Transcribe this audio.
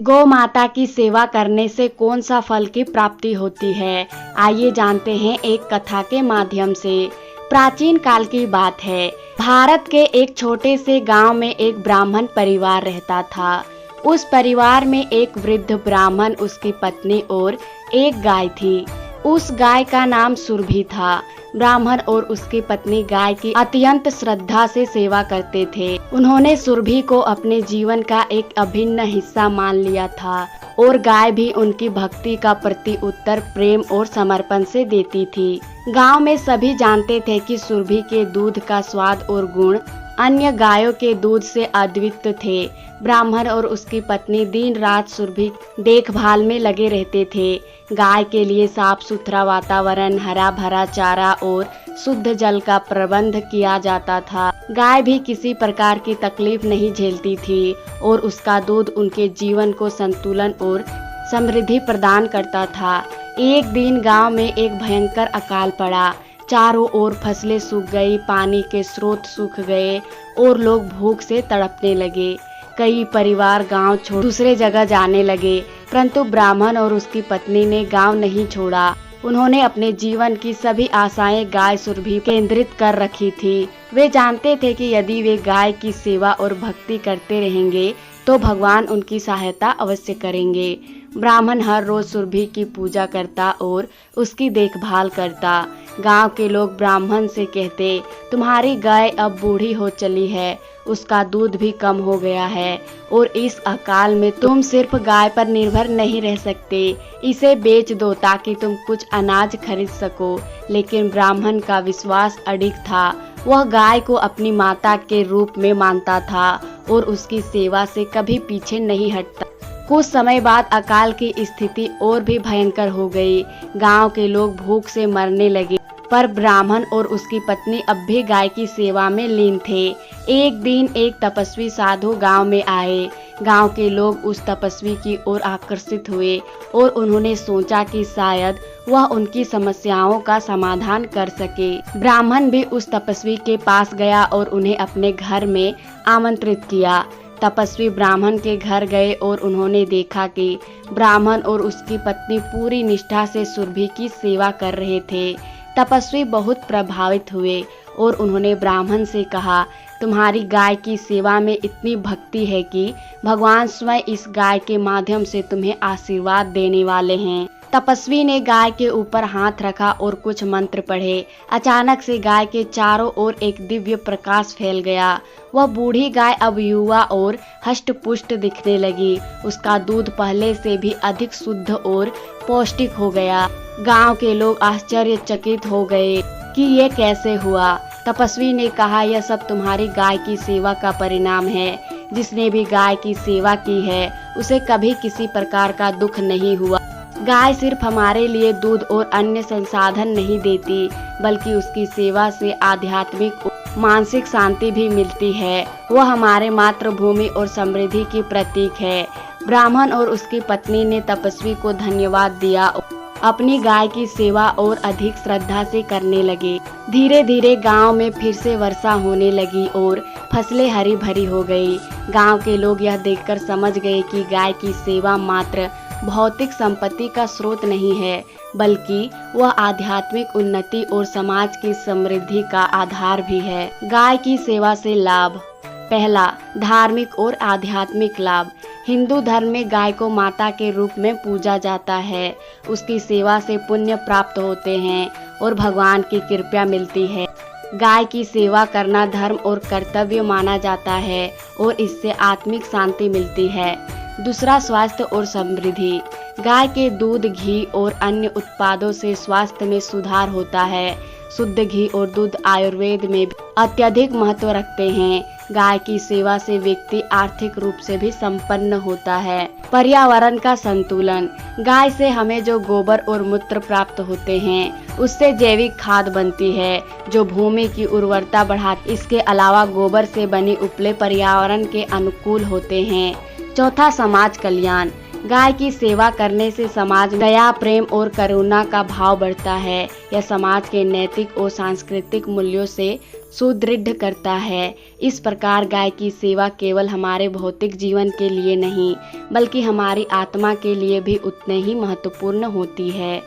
गौ माता की सेवा करने से कौन सा फल की प्राप्ति होती है? आइए जानते हैं एक कथा के माध्यम से। प्राचीन काल की बात है। भारत के एक छोटे से गांव में एक ब्राह्मण परिवार रहता था। उस परिवार में एक वृद्ध ब्राह्मण, उसकी पत्नी और एक गाय थी। उस गाय का नाम सुरभि था। ब्राह्मण और उसकी पत्नी गाय की अत्यंत श्रद्धा से सेवा करते थे। उन्होंने सुरभि को अपने जीवन का एक अभिन्न हिस्सा मान लिया था और गाय भी उनकी भक्ति का प्रति उत्तर प्रेम और समर्पण से देती थी। गांव में सभी जानते थे कि सुरभि के दूध का स्वाद और गुण अन्य गायों के दूध से अद्वितीय थे। ब्राह्मण और उसकी पत्नी दिन रात सुरभि देखभाल में लगे रहते थे। गाय के लिए साफ सुथरा वातावरण, हरा भरा चारा और शुद्ध जल का प्रबंध किया जाता था। गाय भी किसी प्रकार की तकलीफ नहीं झेलती थी और उसका दूध उनके जीवन को संतुलन और समृद्धि प्रदान करता था। एक दिन गांव में एक भयंकर अकाल पड़ा। चारों ओर फसलें सूख गई, पानी के स्रोत सूख गए और लोग भूख से तड़पने लगे। कई परिवार गांव छोड़ दूसरे जगह जाने लगे, परंतु ब्राह्मण और उसकी पत्नी ने गांव नहीं छोड़ा। उन्होंने अपने जीवन की सभी आशाएं गाय सुरभि केंद्रित कर रखी थी। वे जानते थे कि यदि वे गाय की सेवा और भक्ति करते रहेंगे तो भगवान उनकी सहायता अवश्य करेंगे। ब्राह्मण हर रोज सुरभि की पूजा करता और उसकी देखभाल करता। गांव के लोग ब्राह्मण से कहते, तुम्हारी गाय अब बूढ़ी हो चली है, उसका दूध भी कम हो गया है और इस अकाल में तुम सिर्फ गाय पर निर्भर नहीं रह सकते, इसे बेच दो ताकि तुम कुछ अनाज खरीद सको। लेकिन ब्राह्मण का विश्वास अडिग था। वह गाय को अपनी माता के रूप में मानता था और उसकी सेवा से कभी पीछे नहीं हटता। कुछ समय बाद अकाल की स्थिति और भी भयंकर हो गई। गांव के लोग भूख से मरने लगे, पर ब्राह्मण और उसकी पत्नी अब भी गाय की सेवा में लीन थे। एक दिन एक तपस्वी साधु गांव में आए। गांव के लोग उस तपस्वी की ओर आकर्षित हुए और उन्होंने सोचा कि शायद वह उनकी समस्याओं का समाधान कर सके। ब्राह्मण भी उस तपस्वी के पास गया और उन्हें अपने घर में आमंत्रित किया। तपस्वी ब्राह्मण के घर गए और उन्होंने देखा कि ब्राह्मण और उसकी पत्नी पूरी निष्ठा से सुरभि की सेवा कर रहे थे। तपस्वी बहुत प्रभावित हुए और उन्होंने ब्राह्मण से कहा, तुम्हारी गाय की सेवा में इतनी भक्ति है कि भगवान स्वयं इस गाय के माध्यम से तुम्हें आशीर्वाद देने वाले हैं। तपस्वी ने गाय के ऊपर हाथ रखा और कुछ मंत्र पढ़े। अचानक से गाय के चारों ओर एक दिव्य प्रकाश फैल गया। वह बूढ़ी गाय अब युवा और हष्ट-पुष्ट दिखने लगी। उसका दूध पहले से भी अधिक शुद्ध और पौष्टिक हो गया। गांव के लोग आश्चर्यचकित हो गए कि ये कैसे हुआ। तपस्वी ने कहा, यह सब तुम्हारी गाय की सेवा का परिणाम है। जिसने भी गाय की सेवा की है उसे कभी किसी प्रकार का दुख नहीं हुआ। गाय सिर्फ हमारे लिए दूध और अन्य संसाधन नहीं देती, बल्कि उसकी सेवा से आध्यात्मिक और मानसिक शांति भी मिलती है। वह हमारे मातृभूमि और समृद्धि की प्रतीक है। ब्राह्मण और उसकी पत्नी ने तपस्वी को धन्यवाद दिया, अपनी गाय की सेवा और अधिक श्रद्धा से करने लगे। धीरे धीरे गांव में फिर से वर्षा होने लगी और फसलें हरी भरी हो गई। गांव के लोग यह देखकर समझ गए कि गाय की सेवा मात्र भौतिक संपत्ति का स्रोत नहीं है, बल्कि वह आध्यात्मिक उन्नति और समाज की समृद्धि का आधार भी है। गाय की सेवा से लाभ। पहला, धार्मिक और आध्यात्मिक लाभ। हिंदू धर्म में गाय को माता के रूप में पूजा जाता है। उसकी सेवा से पुण्य प्राप्त होते हैं और भगवान की कृपा मिलती है। गाय की सेवा करना धर्म और कर्तव्य माना जाता है और इससे आत्मिक शांति मिलती है। दूसरा, स्वास्थ्य और समृद्धि। गाय के दूध, घी और अन्य उत्पादों से स्वास्थ्य में सुधार होता है। शुद्ध घी और दूध आयुर्वेद में भी अत्यधिक महत्व रखते हैं। गाय की सेवा से व्यक्ति आर्थिक रूप से भी संपन्न होता है। पर्यावरण का संतुलन। गाय से हमें जो गोबर और मूत्र प्राप्त होते हैं उससे जैविक खाद बनती है जो भूमि की उर्वरता बढ़ाती है। इसके अलावा गोबर से बनी उपले पर्यावरण के अनुकूल होते हैं। चौथा, समाज कल्याण। गाय की सेवा करने से समाज में दया, प्रेम और करुणा का भाव बढ़ता है। यह समाज के नैतिक और सांस्कृतिक मूल्यों से सुदृढ़ करता है। इस प्रकार गाय की सेवा केवल हमारे भौतिक जीवन के लिए नहीं, बल्कि हमारी आत्मा के लिए भी उतने ही महत्वपूर्ण होती है।